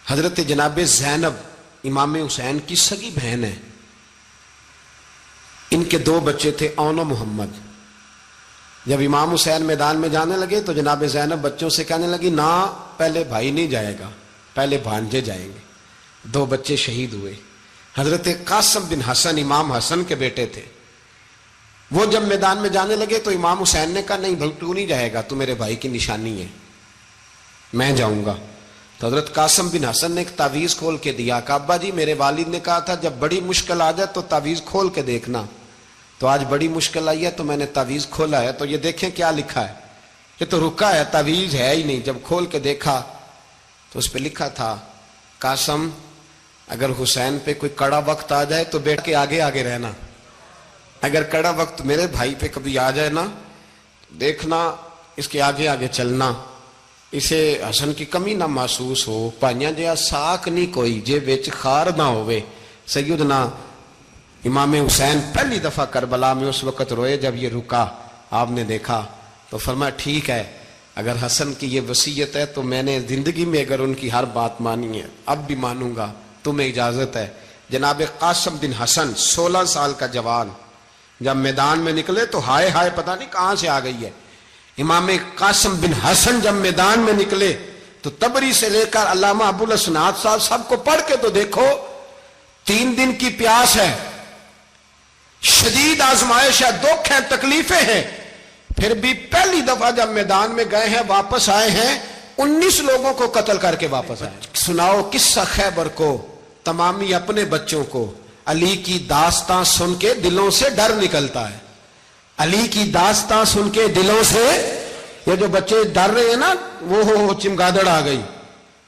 حضرت جناب زینب امام حسین کی سگی بہن ہے، ان کے 2 بچے تھے، اون و محمد۔ جب امام حسین میدان میں جانے لگے تو جناب زینب بچوں سے کہنے لگی نہ، پہلے بھائی نہیں جائے گا، پہلے بھانجے جائیں گے۔ 2 بچے شہید ہوئے۔ حضرت قاسم بن حسن امام حسن کے بیٹے تھے، وہ جب میدان میں جانے لگے تو امام حسین نے کہا نہیں بھائی تو نہیں جائے گا، تو میرے بھائی کی نشانی ہے، میں جاؤں گا۔ تو حضرت قاسم بن حسن نے ایک تعویذ کھول کے دیا کہ ابا جی میرے والد نے کہا تھا جب بڑی مشکل آ جائے تو تعویذ کھول کے دیکھنا، تو آج بڑی مشکل آئی ہے تو میں نے تعویذ کھولا ہے، تو یہ دیکھیں کیا لکھا ہے، یہ تو رکا ہے، تعویذ ہے ہی نہیں۔ جب کھول کے دیکھا تو اس پہ لکھا تھا قاسم اگر حسین پہ کوئی کڑا وقت آ جائے تو بیٹھ کے آگے آگے رہنا، اگر کڑا وقت میرے بھائی پہ کبھی آ جائے نا دیکھنا اس کے آگے آگے چلنا، اسے حسن کی کمی نہ محسوس ہو، پائیاں جہاں ساک نہیں کوئی جے وچ خار نہ ہوئے۔ سیدنا امام حسین پہلی دفعہ کربلا میں اس وقت روئے جب یہ رکا، آپ نے دیکھا تو فرمایا ٹھیک ہے، اگر حسن کی یہ وصیت ہے تو میں نے زندگی میں اگر ان کی ہر بات مانی ہے اب بھی مانوں گا، تمہیں اجازت ہے۔ جناب قاسم بن حسن 16 سال کا جوان جب میدان میں نکلے تو ہائے ہائے پتہ نہیں کہاں سے آ گئی ہے۔ امام قاسم بن حسن جب میدان میں نکلے تو تبری سے لے کر علامہ ابو الاسناد صاحب سب کو پڑھ کے تو دیکھو، 3 دن کی پیاس ہے، شدید آزمائش ہے، دکھ ہیں، تکلیفیں ہیں، پھر بھی پہلی دفعہ جب میدان میں گئے ہیں واپس آئے ہیں 19 لوگوں کو قتل کر کے واپس آئے. سناؤ قصہ خیبر کو تمامی اپنے بچوں کو. علی کی داستان سن کے دلوں سے ڈر نکلتا ہے. علی کی داستان سن کے دلوں سے یہ جو بچے ڈر رہے ہیں نا، وہ چمگادڑ آ گئی،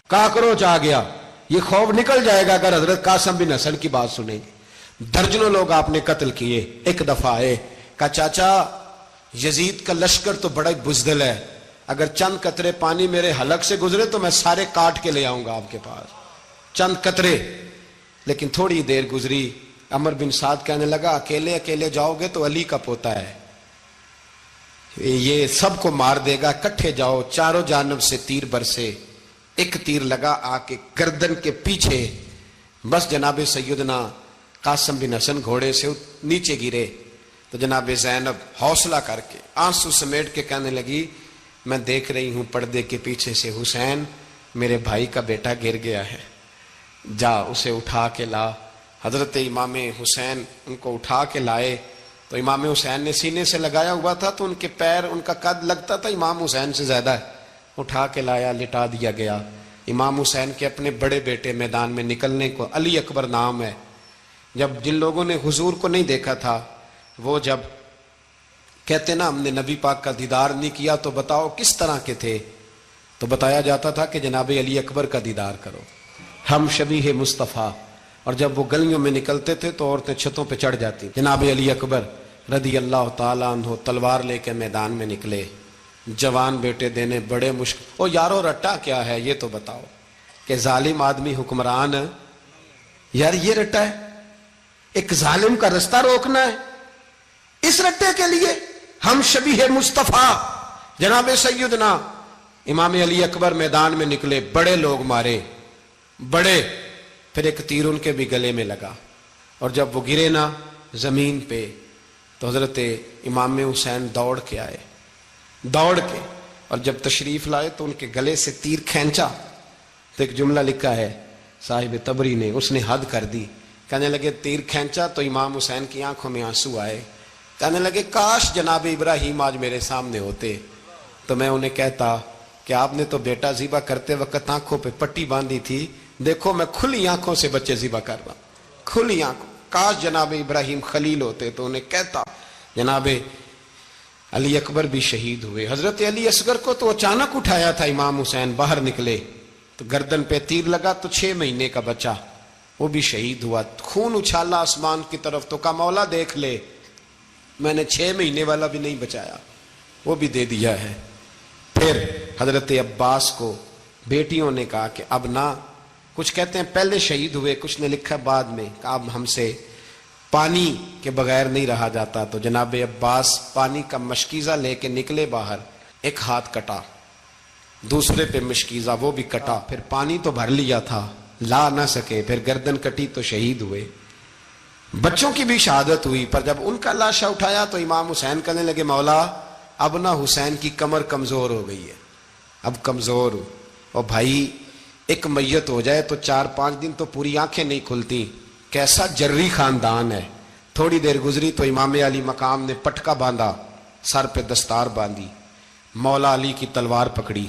کاکروچ آ گیا، یہ خوف نکل جائے گا اگر حضرت قاسم بن حسن کی بات سنیں گے. درجنوں لوگ آپ نے قتل کیے. ایک دفعہ آئے، کہا چاچا یزید کا لشکر تو بڑا بزدل ہے، اگر چند قطرے پانی میرے حلق سے گزرے تو میں سارے کاٹ کے لے آؤں گا آپ کے پاس، چند قطرے. لیکن تھوڑی دیر گزری، عمر بن سعد کہنے لگا اکیلے اکیلے جاؤ گے تو علی کا پوتا ہے، یہ سب کو مار دے گا، کٹھے جاؤ. چاروں جانب سے تیر برسے، ایک تیر لگا آ کے گردن کے پیچھے، بس جناب سیدنا قاسم بن حسن گھوڑے سے نیچے گرے. تو جناب زینب حوصلہ کر کے آنسو سمیٹ کے کہنے لگی میں دیکھ رہی ہوں پردے کے پیچھے سے حسین میرے بھائی کا بیٹا گر گیا ہے، جا اسے اٹھا کے لا. حضرت امام حسین ان کو اٹھا کے لائے تو امام حسین نے سینے سے لگایا ہوا تھا تو ان کے پیر، ان کا قد لگتا تھا امام حسین سے زیادہ ہے. اٹھا کے لایا، لٹا دیا گیا. امام حسین کے اپنے بڑے بیٹے میدان میں نکلنے کو، علی اکبر نام ہے. جب جن لوگوں نے حضور کو نہیں دیکھا تھا وہ جب کہتے نا ہم نے نبی پاک کا دیدار نہیں کیا تو بتاؤ کس طرح کے تھے، تو بتایا جاتا تھا کہ جناب علی اکبر کا دیدار کرو، ہم شبیہ مصطفیٰ. اور جب وہ گلیوں میں نکلتے تھے تو عورتیں چھتوں پہ چڑھ جاتی. جناب علی اکبر رضی اللہ تعالیٰ عنہ تلوار لے کے میدان میں نکلے، جوان بیٹے دینے بڑے مشکل. او یارو رٹا کیا ہے یہ تو بتاؤ، کہ ظالم آدمی حکمران، یار یہ رٹا ہے، ایک ظالم کا رستہ روکنا ہے، اس رٹے کے لیے ہم شبیہ مصطفیٰ. جناب سیدنا امام علی اکبر میدان میں نکلے، بڑے لوگ مارے، بڑے. پھر ایک تیر ان کے بھی گلے میں لگا اور جب وہ گرے نا زمین پہ تو حضرت امام حسین دوڑ کے آئے، دوڑ کے، اور جب تشریف لائے تو ان کے گلے سے تیر کھینچا تو ایک جملہ لکھا ہے صاحب تبری نے، اس نے حد کر دی. کہنے لگے تیر کھینچا تو امام حسین کی آنکھوں میں آنسو آئے. کہنے لگے کاش جناب ابراہیم آج میرے سامنے ہوتے تو میں انہیں کہتا کہ آپ نے تو بیٹا ذبح کرتے وقت آنکھوں پہ پٹی باندھی تھی، دیکھو میں کھلی آنکھوں سے بچے ذبح کر رہا ہوں، کھلی آنکھوں. کاش جناب ابراہیم خلیل ہوتے تو انہیں کہتا. جناب علی اکبر بھی شہید ہوئے. حضرت علی اصغر کو تو اچانک اٹھایا تھا امام حسین، باہر نکلے تو گردن پہ تیر لگا تو 6 مہینے کا بچہ وہ بھی شہید ہوا. خون اچھالا آسمان کی طرف تو کہا مولا دیکھ لے میں نے 6 مہینے والا بھی نہیں بچایا، وہ بھی دے دیا ہے. پھر حضرت عباس کو بیٹیوں نے کہا کہ اب نہ، کچھ کہتے ہیں پہلے شہید ہوئے، کچھ نے لکھا بعد میں، کہ اب ہم سے پانی کے بغیر نہیں رہا جاتا. تو جناب عباس پانی کا مشکیزہ لے کے نکلے باہر، ایک ہاتھ کٹا، دوسرے پہ مشکیزہ وہ بھی کٹا، پھر پانی تو بھر لیا تھا لا نہ سکے، پھر گردن کٹی تو شہید ہوئے. بچوں کی بھی شہادت ہوئی. پر جب ان کا لاشا اٹھایا تو امام حسین کہنے لگے مولا اب نہ حسین کی کمر کمزور ہو گئی ہے، اب کمزور ہو. اور بھائی ایک میت ہو جائے تو 4-5 دن تو پوری آنکھیں نہیں کھلتی، کیسا جری خاندان ہے. تھوڑی دیر گزری تو امام علی مقام نے پٹکا باندھا، سر پہ دستار باندھی، مولا علی کی تلوار پکڑی،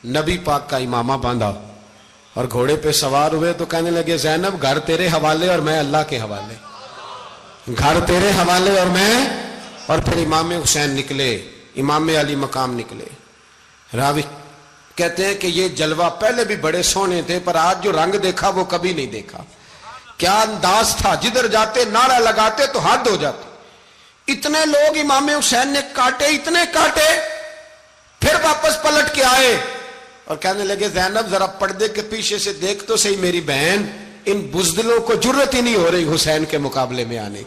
نبی پاک کا امامہ باندھا اور گھوڑے پہ سوار ہوئے. تو کہنے لگے زینب گھر تیرے حوالے اور میں اللہ کے حوالے، گھر تیرے حوالے اور میں. اور پھر امام حسین نکلے، امام علی مقام نکلے. راوی کہتے ہیں کہ یہ جلوہ پہلے بھی بڑے سونے تھے پر آج جو رنگ دیکھا وہ کبھی نہیں دیکھا. کیا انداز تھا، جدھر جاتے نعرہ لگاتے تو حد ہو جاتی. اتنے لوگ امام حسین نے کاٹے، اتنے کاٹے، پھر واپس پلٹ کے آئے اور کہنے لگے زینب ذرا پردے کے پیچھے سے دیکھ تو صحیح میری بہن، ان بزدلوں کو جرت ہی نہیں ہو رہی حسین کے مقابلے میں آنے.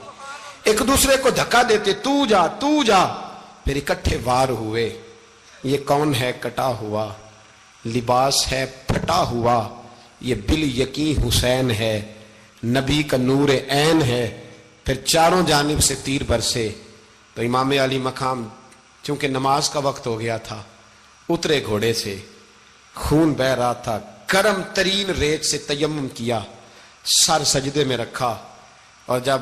ایک دوسرے کو دھکا دیتے، تو جا تو جا. پھر اکٹھے وار ہوئے. یہ کون ہے کٹا ہوا، لباس ہے پھٹا ہوا، یہ بال یقین حسین ہے، نبی کا نور عین ہے. پھر چاروں جانب سے تیر برسے. تو امام علی مقام چونکہ نماز کا وقت ہو گیا تھا، اترے گھوڑے سے، خون بہ رہا تھا، گرم ترین ریت سے تیمم کیا، سر سجدے میں رکھا اور جب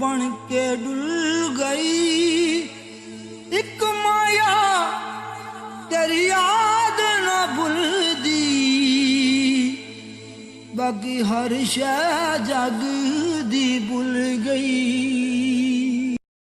ਬਣ ਕੇ ਡੁੱਲ ਗਈ। ਇੱਕ ਮਾਇਆ ਤੇਰੀ ਯਾਦ ਨਾ ਭੁੱਲਦੀ, ਬਾਕੀ ਹਰ ਸ਼ੈ ਜਗ ਦੀ ਭੁੱਲ ਗਈ।